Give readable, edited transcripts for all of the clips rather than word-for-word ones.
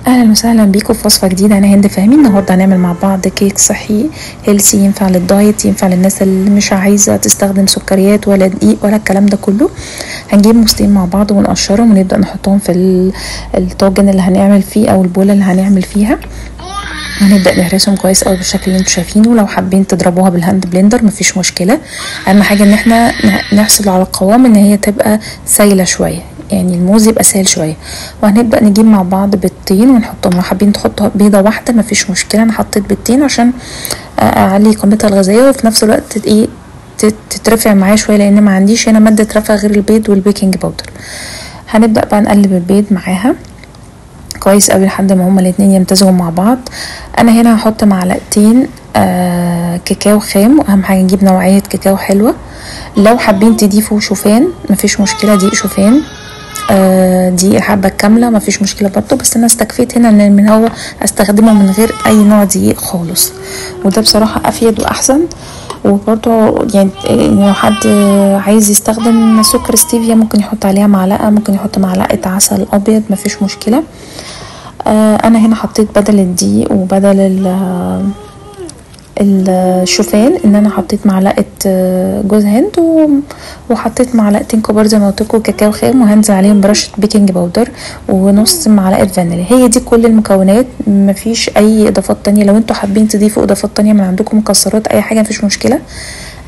اهلا وسهلا بيكم في وصفه جديده. انا هند فهمي. النهارده هنعمل مع بعض كيك صحي هيلثي، ينفع للدايت، ينفع للناس اللي مش عايزه تستخدم سكريات ولا دقيق ولا الكلام ده كله. هنجيب موزتين مع بعض ونقشرهم ونبدا نحطهم في الطاجن اللي هنعمل فيه او البوله اللي هنعمل فيها. هنبدا نهرسهم كويس قوي بالشكل اللي انتوا شايفينه. لو حابين تضربوها بالهاند بلندر مفيش مشكله، اهم حاجه ان احنا نحصل على القوام ان هي تبقى سايله شويه، يعني الموز يبقى سائل شويه. وهنبدا نجيب مع بعض بيضتين ونحطهم. لو حابين تحطوا بيضه واحده مفيش مشكله، انا حطيت بيضتين عشان اعلي قيمتها الغذائيه وفي نفس الوقت تترفع معايا شويه، لان ما عنديش هنا ماده رفع غير البيض والبيكنج باودر. هنبدا بقى نقلب البيض معاها كويس قوي لحد ما هما الاتنين يمتزجوا مع بعض. انا هنا هحط معلقتين كاكاو خام، واهم حاجه نجيب نوعيه كاكاو حلوه. لو حابين تضيفوا شوفان مفيش مشكله، دقيق شوفان دي حبه كامله مفيش مشكله برضو، بس انا استكفيت هنا ان من هو استخدمه من غير اي نوع دقيق خالص، وده بصراحه افيد واحسن. وبرضو يعني لو حد عايز يستخدم سكر ستيفيا ممكن يحط عليها معلقه، ممكن يحط معلقه عسل ابيض مفيش مشكله. انا هنا حطيت بدل الدقيق وبدل الشوفان ان انا حطيت معلقه جوز هند وحطيت معلقتين كبار زي ما قلت لكم كاكاو خام، وهنزل عليهم برشه بيكنج باودر ونص معلقه فانيليا. هي دي كل المكونات، مفيش اي اضافات تانية. لو انتوا حابين تضيفوا اضافات تانية من عندكم، مكسرات اي حاجه مفيش مشكله.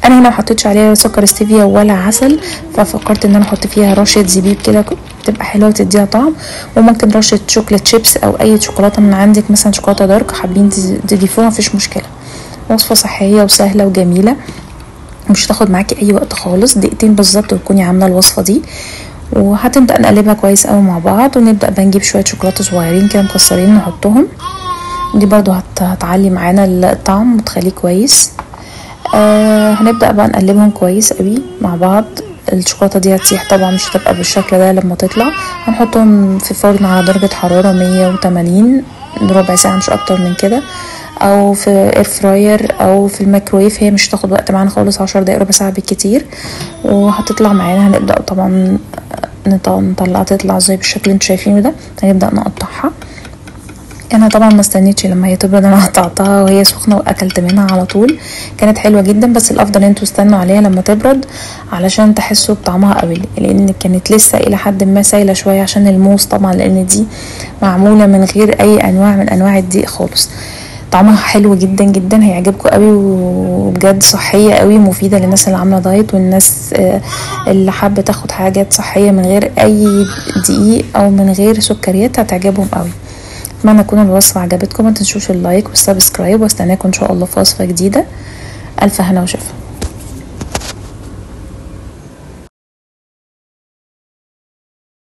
انا هنا محطتش عليها سكر ستيفيا ولا عسل، ففكرت ان انا احط فيها رشه زبيب كده تبقى حلوه وتديها طعم، وممكن رشه شوكليت شيبس او اي شوكولاته من عندك، مثلا شوكولاته دارك حابين تضيفوها مفيش مشكله. وصفه صحيه وسهله وجميله، مش هتاخد معاكي اي وقت خالص، دقيقتين بالظبط وتكوني عامله الوصفه دي. وهتبدا نقلبها كويس قوي مع بعض، ونبدا بقى نجيب شويه شوكولاته صغيرين كده مكسرين نحطهم، دي برضو هتعلي معانا الطعم وتخليه كويس. هنبدا بقى نقلبهم كويس قوي مع بعض. الشوكولاته دي هتسيح طبعا، مش هتبقى بالشكل ده لما تطلع. هنحطهم في فرن على درجه حراره 180 ربع ساعه مش اكتر من كده، او في اير فراير او في الميكرويف. هي مش هتاخد وقت معانا خالص، 10 دقايق ربع ساعه بالكتير وهتطلع معانا. هنبدا طبعا نطلعها تطلع زي بالشكل اللي انتوا شايفينه ده. هنبدا نقطعها. انا طبعا ما استنيتش لما هي تبرد، انا قطعتها وهي سخنه واكلت منها على طول، كانت حلوه جدا. بس الافضل انتوا تستنوا عليها لما تبرد علشان تحسوا بطعمها قوي، لان كانت لسه الى حد ما سايله شويه عشان الموز طبعا، لان دي معموله من غير اي انواع من انواع الدقيق خالص. طعمها حلو جدا جدا، هيعجبكم قوي، وبجد صحيه قوي، مفيده للناس اللي عامله دايت والناس اللي حابه تاخد حاجات صحيه من غير اي دقيق او من غير سكريات، هتعجبهم قوي. اتمنى تكون الوصفه عجبتكم، ما تنسوش اللايك والسبسكرايب، واستناكم ان شاء الله في وصفه جديده. الف هنا وشفا.